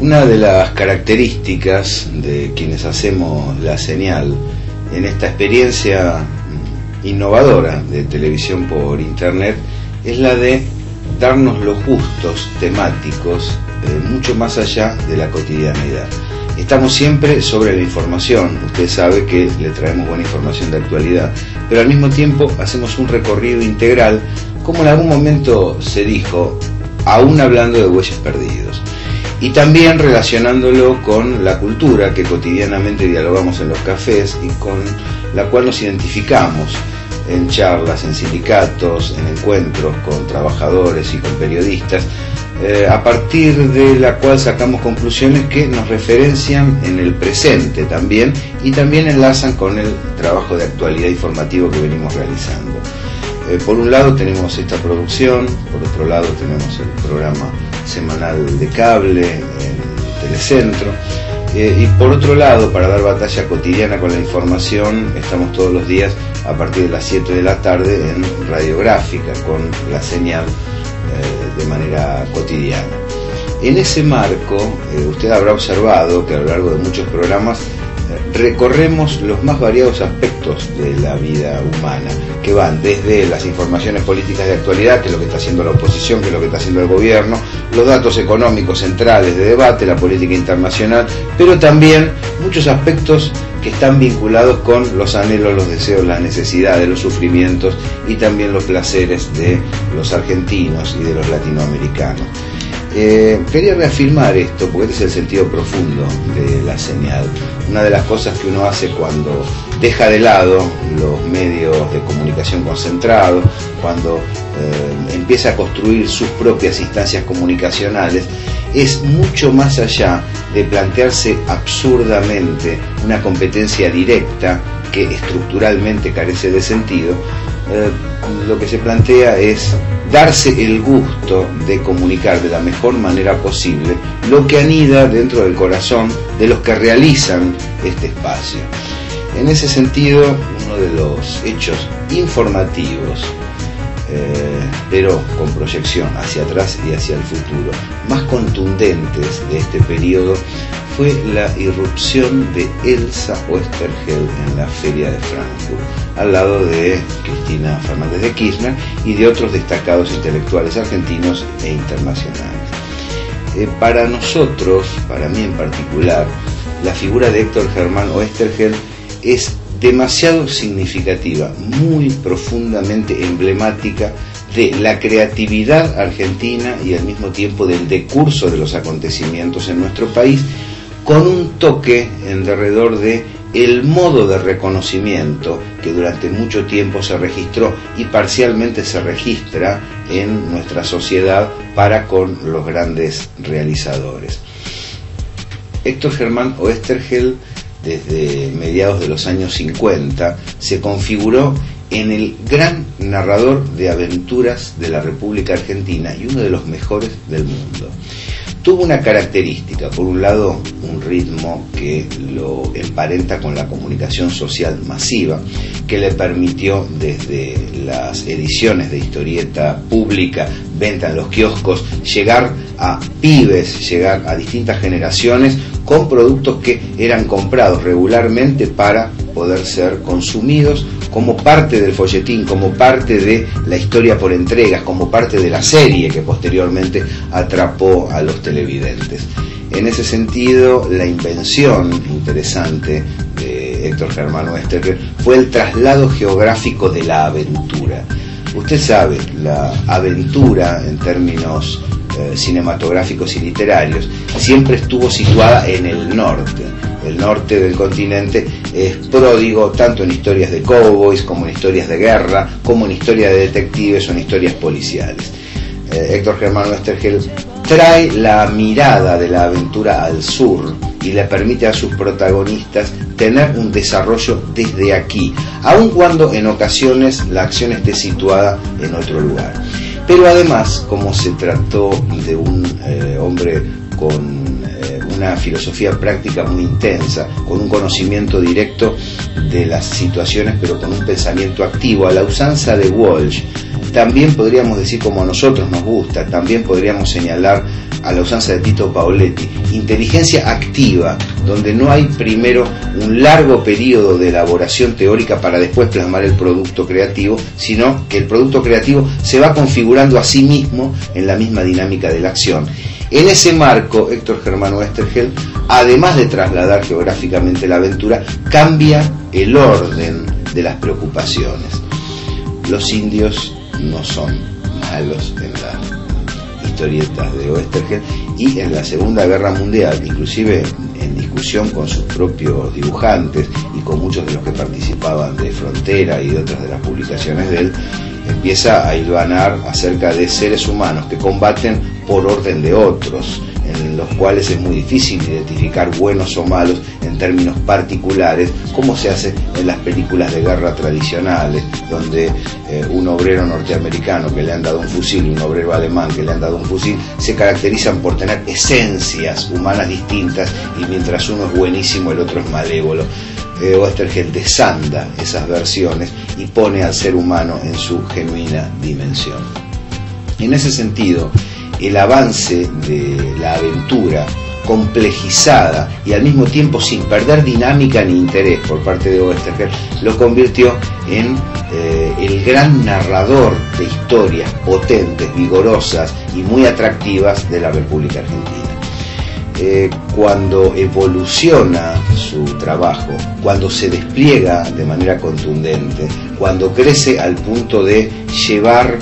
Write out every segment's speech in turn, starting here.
Una de las características de quienes hacemos La Señal en esta experiencia innovadora de televisión por internet es la de darnos los gustos temáticos mucho más allá de la cotidianidad. Estamos siempre sobre la información, usted sabe que le traemos buena información de actualidad, pero al mismo tiempo hacemos un recorrido integral, como en algún momento se dijo, aún hablando de bueyes perdidos, y también relacionándolo con la cultura que cotidianamente dialogamos en los cafés y con la cual nos identificamos en charlas, en sindicatos, en encuentros con trabajadores y con periodistas, a partir de la cual sacamos conclusiones que nos referencian en el presente también y también enlazan con el trabajo de actualidad informativo que venimos realizando. Por un lado tenemos esta producción, por otro lado tenemos el programa semanal de cable en Telecentro, y por otro lado, para dar batalla cotidiana con la información, estamos todos los días a partir de las 7 de la tarde en Radiográfica con La Señal de manera cotidiana. En ese marco, usted habrá observado que a lo largo de muchos programas recorremos los más variados aspectos de la vida humana, que van desde las informaciones políticas de actualidad, que es lo que está haciendo la oposición, que es lo que está haciendo el gobierno, los datos económicos centrales de debate, la política internacional, pero también muchos aspectos que están vinculados con los anhelos, los deseos, las necesidades, los sufrimientos y también los placeres de los argentinos y de los latinoamericanos. Quería reafirmar esto porque este es el sentido profundo de La Señal. Una de las cosas que uno hace cuando deja de lado los medios de comunicación concentrados, cuando empieza a construir sus propias instancias comunicacionales, es mucho más allá de plantearse absurdamente una competencia directa que estructuralmente carece de sentido. Lo que se plantea es darse el gusto de comunicar de la mejor manera posible lo que anida dentro del corazón de los que realizan este espacio. En ese sentido, uno de los hechos informativos, pero con proyección hacia atrás y hacia el futuro, más contundentes de este periodo fue la irrupción de Elsa Oesterheld en la Feria de Frankfurt, al lado de Cristina Fernández de Kirchner y de otros destacados intelectuales argentinos e internacionales. Para nosotros, para mí en particular, la figura de Héctor Germán Oesterheld es demasiado significativa, muy profundamente emblemática de la creatividad argentina y al mismo tiempo del decurso de los acontecimientos en nuestro país, con un toque en derredor de el modo de reconocimiento que durante mucho tiempo se registró y parcialmente se registra en nuestra sociedad para con los grandes realizadores. Héctor Germán Oesterheld, desde mediados de los años 50, se configuró en el gran narrador de aventuras de la República Argentina y uno de los mejores del mundo. Tuvo una característica, por un lado un ritmo que lo emparenta con la comunicación social masiva, que le permitió desde las ediciones de historieta pública, venta en los kioscos, llegar a pibes, llegar a distintas generaciones con productos que eran comprados regularmente para poder ser consumidos como parte del folletín, como parte de la historia por entregas, como parte de la serie que posteriormente atrapó a los televidentes. En ese sentido, la invención interesante de Héctor Germán Oesterheld fue el traslado geográfico de la aventura. Usted sabe, la aventura en términos cinematográficos y literarios siempre estuvo situada en el norte. El norte del continente es pródigo tanto en historias de cowboys como en historias de guerra, como en historias de detectives o en historias policiales. Héctor Germán Oesterheld trae la mirada de la aventura al sur y le permite a sus protagonistas tener un desarrollo desde aquí, aun cuando en ocasiones la acción esté situada en otro lugar. Pero además, como se trató de un hombre con una filosofía práctica muy intensa, con un conocimiento directo de las situaciones, pero con un pensamiento activo, a la usanza de Walsh, también podríamos decir, como a nosotros nos gusta, también podríamos señalar a la usanza de Tito Paoletti, inteligencia activa, donde no hay primero un largo periodo de elaboración teórica para después plasmar el producto creativo, sino que el producto creativo se va configurando a sí mismo en la misma dinámica de la acción. En ese marco, Héctor Germán Oesterheld, además de trasladar geográficamente la aventura, cambia el orden de las preocupaciones. Los indios no son malos en las historietas de Oesterheld, y en la Segunda Guerra Mundial, inclusive en discusión con sus propios dibujantes y con muchos de los que participaban de Frontera y de otras de las publicaciones de él, empieza a hilvanar acerca de seres humanos que combaten por orden de otros, en los cuales es muy difícil identificar buenos o malos en términos particulares, como se hace en las películas de guerra tradicionales, donde un obrero norteamericano que le han dado un fusil y un obrero alemán que le han dado un fusil se caracterizan por tener esencias humanas distintas, y mientras uno es buenísimo el otro es malévolo. Oesterheld desanda esas versiones y pone al ser humano en su genuina dimensión. En ese sentido, el avance de la aventura complejizada y al mismo tiempo sin perder dinámica ni interés por parte de Oesterheld lo convirtió en el gran narrador de historias potentes, vigorosas y muy atractivas de la República Argentina. Cuando evoluciona su trabajo, cuando se despliega de manera contundente, cuando crece al punto de llevar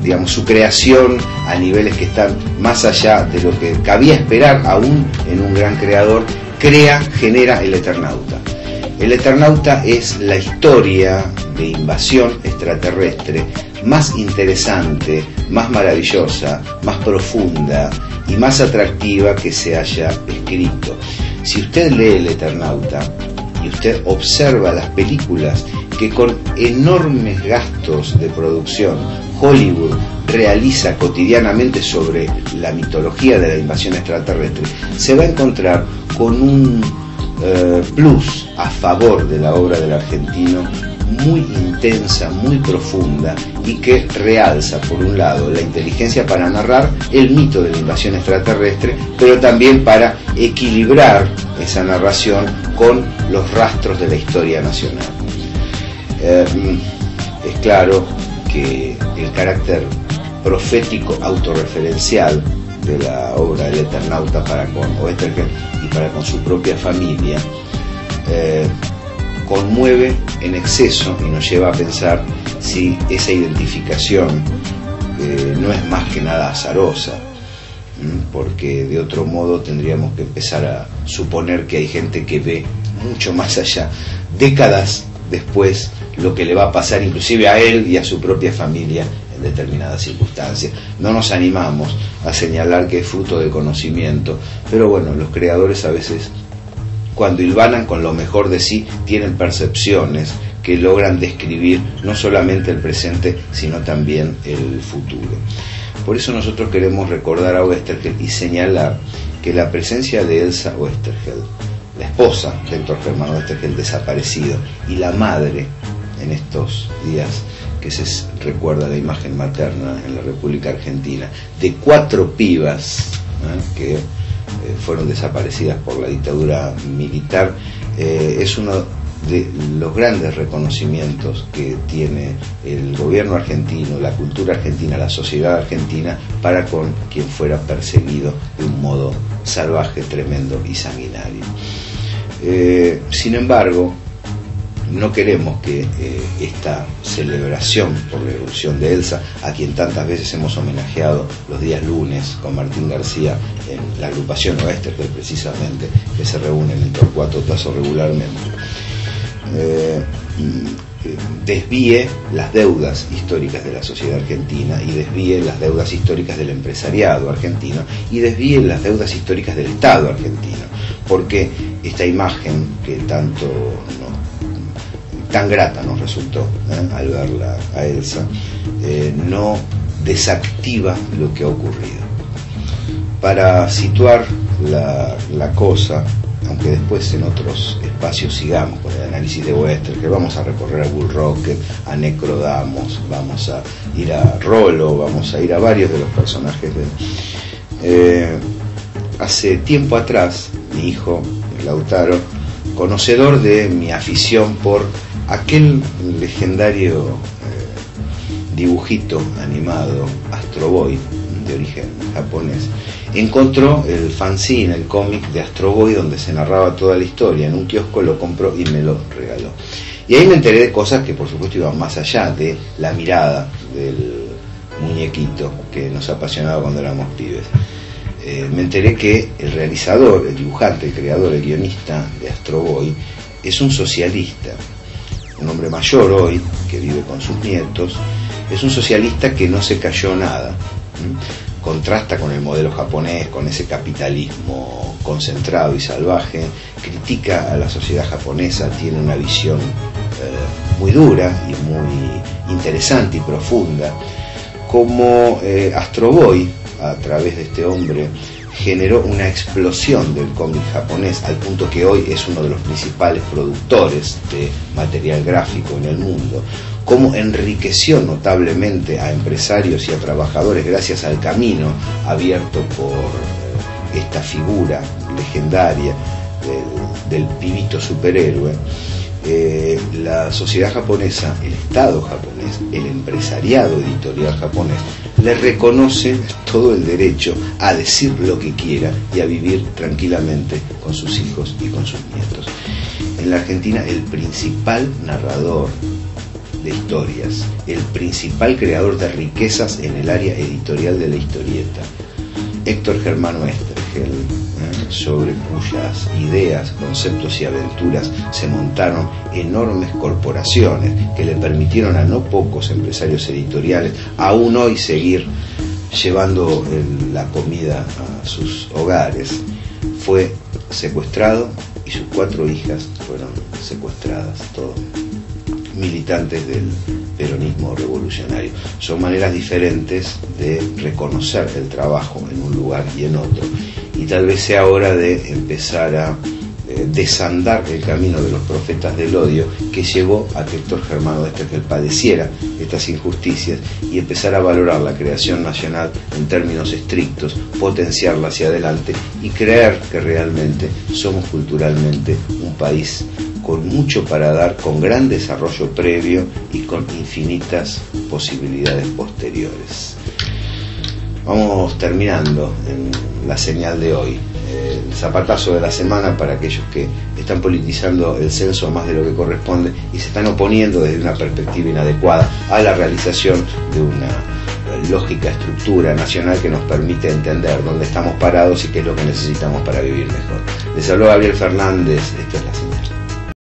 digamos, su creación a niveles que están más allá de lo que cabía esperar aún en un gran creador, genera El Eternauta. El Eternauta es la historia de invasión extraterrestre más interesante, más maravillosa, más profunda y más atractiva que se haya escrito. Si usted lee El Eternauta y usted observa las películas que con enormes gastos de producción Hollywood realiza cotidianamente sobre la mitología de la invasión extraterrestre, se va a encontrar con un plus a favor de la obra del argentino muy intensa, muy profunda, y que realza, por un lado, la inteligencia para narrar el mito de la invasión extraterrestre, pero también para equilibrar esa narración con los rastros de la historia nacional. Es claro que el carácter profético autorreferencial de la obra del Eternauta para con Oesterheld y para con su propia familia conmueve en exceso y nos lleva a pensar si esa identificación no es más que nada azarosa, porque de otro modo tendríamos que empezar a suponer que hay gente que ve mucho más allá, décadas después, lo que le va a pasar inclusive a él y a su propia familia en determinadas circunstancias. No nos animamos a señalar que es fruto de conocimiento, pero bueno, los creadores a veces, cuando hilvanan con lo mejor de sí, tienen percepciones que logran describir no solamente el presente, sino también el futuro. Por eso nosotros queremos recordar a Oesterheld y señalar que la presencia de Elsa Oesterheld, la esposa de Héctor Germán Oesterheld desaparecido, y la madre en estos días que se recuerda la imagen materna en la República Argentina, de 4 pibas que fueron desaparecidas por la dictadura militar, es uno de los grandes reconocimientos que tiene el gobierno argentino, la cultura argentina, la sociedad argentina para con quien fuera perseguido de un modo salvaje, tremendo y sanguinario. Sin embargo, no queremos que esta celebración por la irrupción de Elsa, a quien tantas veces hemos homenajeado los días lunes con Martín García en la agrupación Oesterheld precisamente, que se reúne en el Torcuato Tasso regularmente, desvíe las deudas históricas de la sociedad argentina, y desvíe las deudas históricas del empresariado argentino, y desvíe las deudas históricas del Estado argentino, porque esta imagen que tan grata nos resultó al verla a Elsa, no desactiva lo que ha ocurrido. Para situar la cosa, aunque después en otros espacios sigamos con el análisis de Western, que vamos a recorrer a Bull Rocket, a Necrodamos, vamos a ir a Rollo, vamos a ir a varios de los personajes hace tiempo atrás, mi hijo Lautaro, conocedor de mi afición por aquel legendario dibujito animado Astro Boy, de origen japonés, encontró el fanzine, el cómic de Astro Boy, donde se narraba toda la historia. En un kiosco lo compró y me lo regaló. Y ahí me enteré de cosas que por supuesto iban más allá de la mirada del muñequito que nos apasionaba cuando éramos pibes. Me enteré que el realizador, el dibujante, el creador, el guionista de Astro Boy es un socialista, un hombre mayor hoy que vive con sus nietos. Es un socialista que no se cayó nada. Contrasta con el modelo japonés, con ese capitalismo concentrado y salvaje, critica a la sociedad japonesa, tiene una visión muy dura y muy interesante y profunda. Como Astro Boy, a través de este hombre, generó una explosión del cómic japonés, al punto que hoy es uno de los principales productores de material gráfico en el mundo. Cómo enriqueció notablemente a empresarios y a trabajadores gracias al camino abierto por esta figura legendaria del pibito superhéroe. La sociedad japonesa, el Estado japonés, el empresariado editorial japonés, le reconoce todo el derecho a decir lo que quiera y a vivir tranquilamente con sus hijos y con sus nietos. En la Argentina, el principal narrador de historias, el principal creador de riquezas en el área editorial de la historieta, Héctor Germano Estergel, sobre cuyas ideas, conceptos y aventuras se montaron enormes corporaciones que le permitieron a no pocos empresarios editoriales aún hoy seguir llevando la comida a sus hogares. Fue secuestrado y sus 4 hijas fueron secuestradas, todos militantes del peronismo revolucionario. Son maneras diferentes de reconocer el trabajo en un lugar y en otro, y tal vez sea hora de empezar a desandar el camino de los profetas del odio que llevó a que Héctor Germano Estergel padeciera estas injusticias, y empezar a valorar la creación nacional en términos estrictos, potenciarla hacia adelante y creer que realmente somos culturalmente un país con mucho para dar, con gran desarrollo previo y con infinitas posibilidades posteriores. Vamos terminando en la señal de hoy. El zapatazo de la semana para aquellos que están politizando el censo más de lo que corresponde y se están oponiendo desde una perspectiva inadecuada a la realización de una lógica estructura nacional que nos permite entender dónde estamos parados y qué es lo que necesitamos para vivir mejor. Les habló Gabriel Fernández, esto es la señal.